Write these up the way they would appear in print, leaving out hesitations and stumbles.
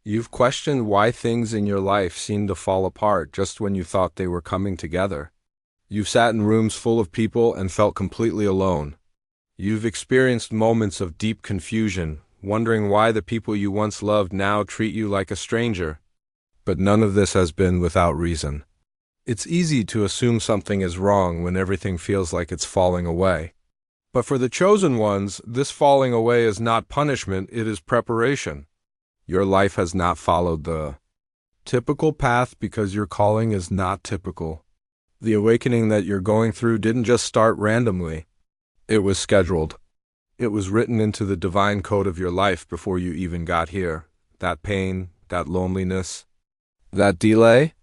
You've questioned why things in your life seem to fall apart just when you thought they were coming together. You've sat in rooms full of people and felt completely alone. You've experienced moments of deep confusion, wondering why the people you once loved now treat you like a stranger. But none of this has been without reason. It's easy to assume something is wrong when everything feels like it's falling away. But for the chosen ones, this falling away is not punishment, it is preparation. Your life has not followed the typical path because your calling is not typical. The awakening that you're going through didn't just start randomly. It was scheduled. It was written into the divine code of your life before you even got here. That pain, that loneliness, that delay.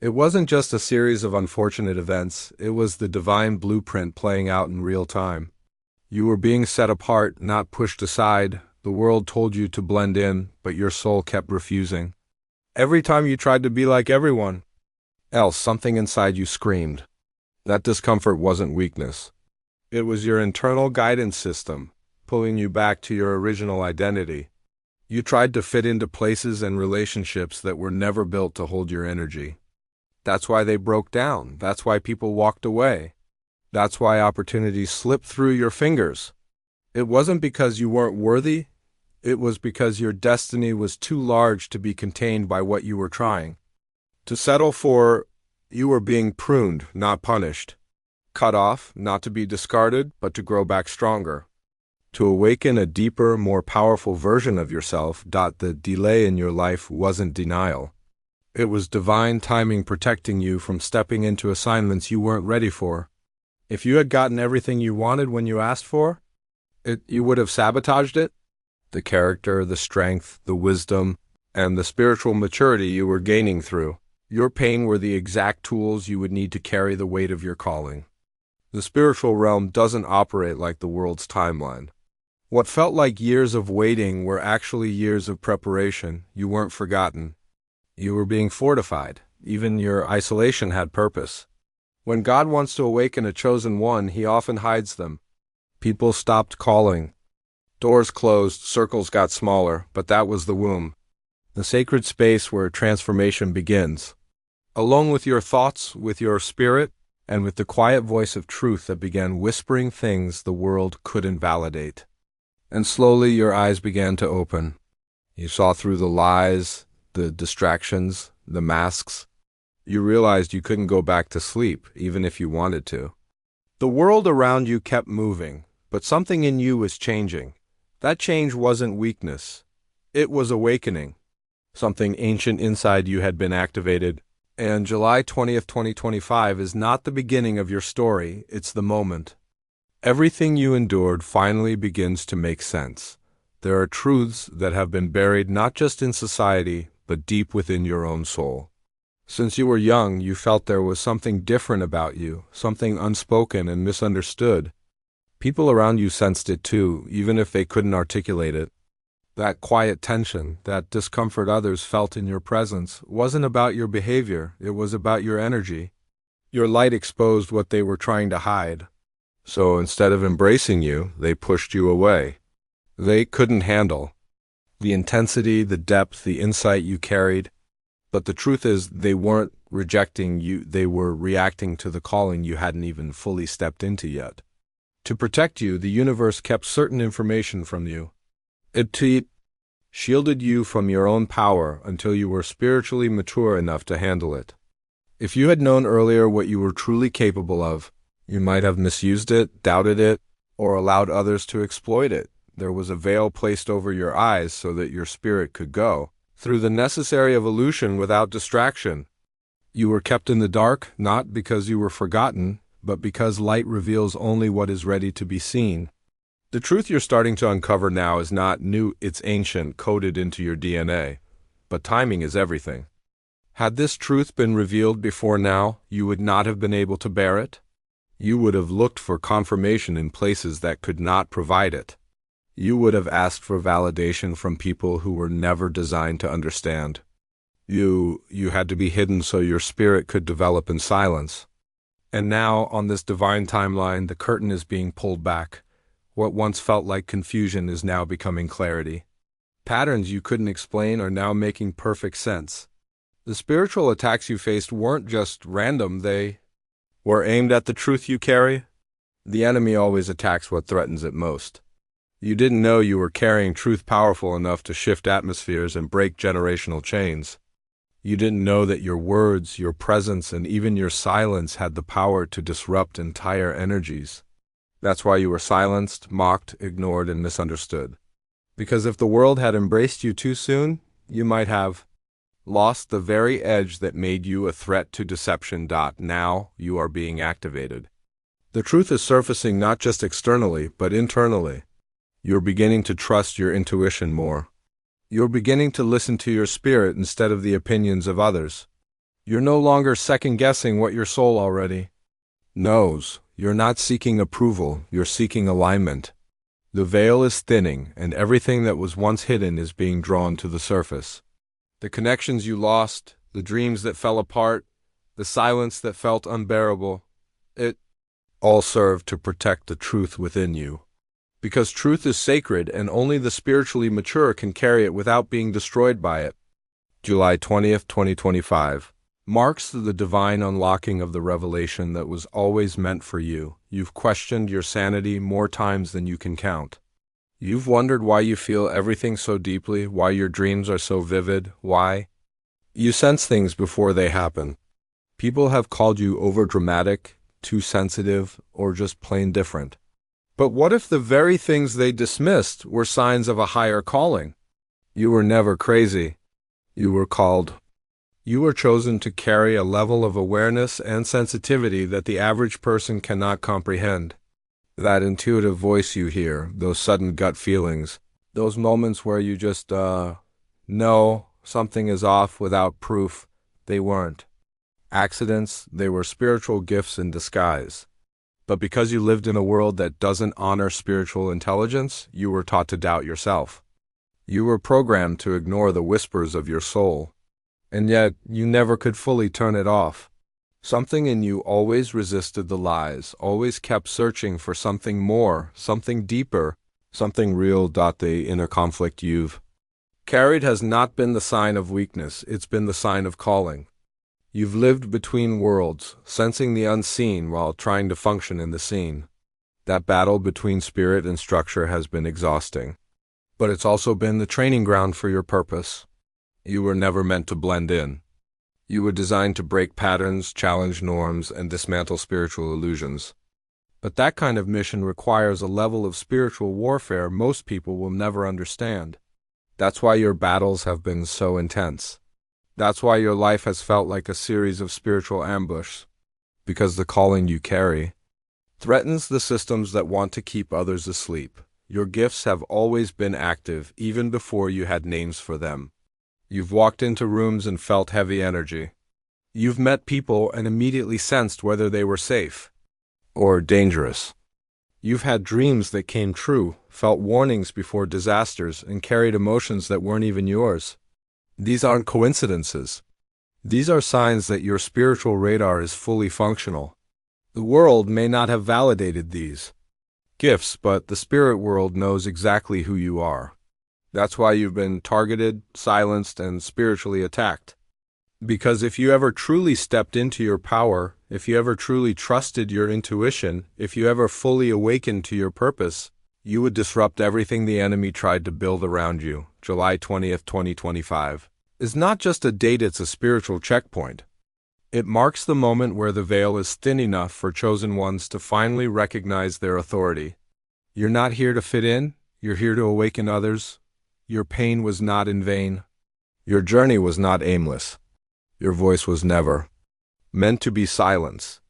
It wasn't just a series of unfortunate events, it was the divine blueprint playing out in real time. You were being set apart, not pushed aside. The world told you to blend in, but your soul kept refusing. Every time you tried to be like everyone else, something inside you screamed. That discomfort wasn't weakness. It was your internal guidance system, pulling you back to your original identity. You tried to fit into places and relationships that were never built to hold your energy. That's why they broke down. That's why people walked away. That's why opportunities slipped through your fingers. It wasn't because you weren't worthy. It was because your destiny was too large to be contained by what you were trying to settle for. You were being pruned, not punished. Cut off, not to be discarded, but to grow back stronger. To awaken a deeper, more powerful version of yourself. The delay in your life wasn't denial. It was divine timing protecting you from stepping into assignments you weren't ready for. If you had gotten everything you wanted when you asked for it, you would have sabotaged it. The character, the strength, the wisdom, and the spiritual maturity you were gaining through your pain were the exact tools you would need to carry the weight of your calling. The spiritual realm doesn't operate like the world's timeline. What felt like years of waiting were actually years of preparation. You weren't forgotten. You were being fortified. Even your isolation had purpose. When God wants to awaken a chosen one, he often hides them. People stopped calling. Doors closed, circles got smaller, but that was the womb. The sacred space where transformation begins. Alone with your thoughts, with your spirit, and with the quiet voice of truth that began whispering things the world couldn't validate. And slowly your eyes began to open. You saw through the lies, the distractions, the masks. You realized you couldn't go back to sleep, even if you wanted to. The world around you kept moving, but something in you was changing. That change wasn't weakness. It was awakening. Something ancient inside you had been activated. And July 20th, 2025 is not the beginning of your story, it's the moment. Everything you endured finally begins to make sense. There are truths that have been buried not just in society, but deep within your own soul. Since you were young, you felt there was something different about you, something unspoken and misunderstood. People around you sensed it too, even if they couldn't articulate it. That quiet tension, that discomfort others felt in your presence, wasn't about your behavior, it was about your energy. Your light exposed what they were trying to hide. So instead of embracing you, they pushed you away. They couldn't handle the intensity, the depth, the insight you carried. But the truth is, they weren't rejecting you, they were reacting to the calling you hadn't even fully stepped into yet. To protect you, the universe kept certain information from you. It shielded you from your own power until you were spiritually mature enough to handle it. If you had known earlier what you were truly capable of, you might have misused it, doubted it, or allowed others to exploit it. There was a veil placed over your eyes so that your spirit could go through the necessary evolution without distraction. You were kept in the dark, not because you were forgotten, but because light reveals only what is ready to be seen. The truth you're starting to uncover now is not new, it's ancient, coded into your DNA. But timing is everything. Had this truth been revealed before now, you would not have been able to bear it. You would have looked for confirmation in places that could not provide it. You would have asked for validation from people who were never designed to understand. You had to be hidden so your spirit could develop in silence. And now, on this divine timeline, the curtain is being pulled back. What once felt like confusion is now becoming clarity. Patterns you couldn't explain are now making perfect sense. The spiritual attacks you faced weren't just random, they were aimed at the truth you carry. The enemy always attacks what threatens it most. You didn't know you were carrying truth powerful enough to shift atmospheres and break generational chains. You didn't know that your words, your presence, and even your silence had the power to disrupt entire energies. That's why you were silenced, mocked, ignored, and misunderstood. Because if the world had embraced you too soon, you might have lost the very edge that made you a threat to deception. Now you are being activated. The truth is surfacing not just externally, but internally. You're beginning to trust your intuition more. You're beginning to listen to your spirit instead of the opinions of others. You're no longer second-guessing what your soul already knows. You're not seeking approval, you're seeking alignment. The veil is thinning, and everything that was once hidden is being drawn to the surface. The connections you lost, the dreams that fell apart, the silence that felt unbearable, it all served to protect the truth within you. Because truth is sacred, and only the spiritually mature can carry it without being destroyed by it. July 20th, 2025. Marks the divine unlocking of the revelation that was always meant for you. You've questioned your sanity more times than you can count. You've wondered why you feel everything so deeply, why your dreams are so vivid, why you sense things before they happen. People have called you overdramatic, too sensitive, or just plain different. But what if the very things they dismissed were signs of a higher calling? You were never crazy. You were called. You were chosen to carry a level of awareness and sensitivity that the average person cannot comprehend. That intuitive voice you hear, those sudden gut feelings, those moments where you just, know something is off without proof, they weren't accidents, they were spiritual gifts in disguise. But because you lived in a world that doesn't honor spiritual intelligence, you were taught to doubt yourself. You were programmed to ignore the whispers of your soul. And yet, you never could fully turn it off. Something in you always resisted the lies, always kept searching for something more, something deeper, something real. The inner conflict you've carried has not been the sign of weakness, it's been the sign of calling. You've lived between worlds, sensing the unseen while trying to function in the seen. That battle between spirit and structure has been exhausting. But it's also been the training ground for your purpose. You were never meant to blend in. You were designed to break patterns, challenge norms, and dismantle spiritual illusions. But that kind of mission requires a level of spiritual warfare most people will never understand. That's why your battles have been so intense. That's why your life has felt like a series of spiritual ambush, because the calling you carry threatens the systems that want to keep others asleep. Your gifts have always been active, even before you had names for them. You've walked into rooms and felt heavy energy. You've met people and immediately sensed whether they were safe or dangerous. You've had dreams that came true, felt warnings before disasters, and carried emotions that weren't even yours. These aren't coincidences. These are signs that your spiritual radar is fully functional. The world may not have validated these gifts, but the spirit world knows exactly who you are. That's why you've been targeted, silenced, and spiritually attacked. Because if you ever truly stepped into your power, if you ever truly trusted your intuition, if you ever fully awakened to your purpose, you would disrupt everything the enemy tried to build around you. July 20th, 2025. Is not just a date, it's a spiritual checkpoint. It marks the moment where the veil is thin enough for chosen ones to finally recognize their authority. You're not here to fit in, you're here to awaken others. Your pain was not in vain. Your journey was not aimless. Your voice was never meant to be silenced.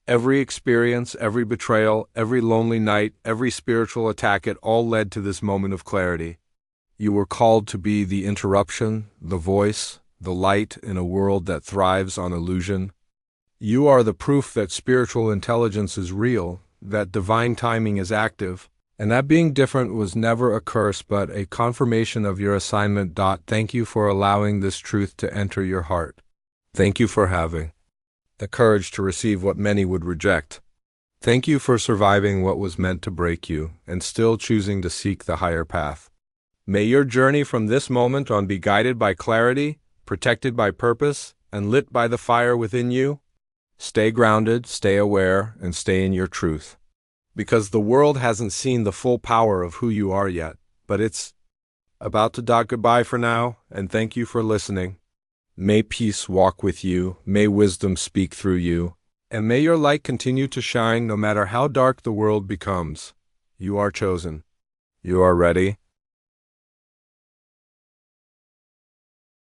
Every experience, every betrayal, every lonely night, every spiritual attack, it all led to this moment of clarity. You were called to be the interruption, the voice, the light in a world that thrives on illusion. You are the proof that spiritual intelligence is real, that divine timing is active, and that being different was never a curse but a confirmation of your assignment. Thank you for allowing this truth to enter your heart. Thank you for having the courage to receive what many would reject. Thank you for surviving what was meant to break you and still choosing to seek the higher path. May your journey from this moment on be guided by clarity, protected by purpose, and lit by the fire within you. Stay grounded, stay aware, and stay in your truth. Because the world hasn't seen the full power of who you are yet, but it's about to dock goodbye for now, and thank you for listening. May peace walk with you, may wisdom speak through you, and may your light continue to shine no matter how dark the world becomes. You are chosen. You are ready.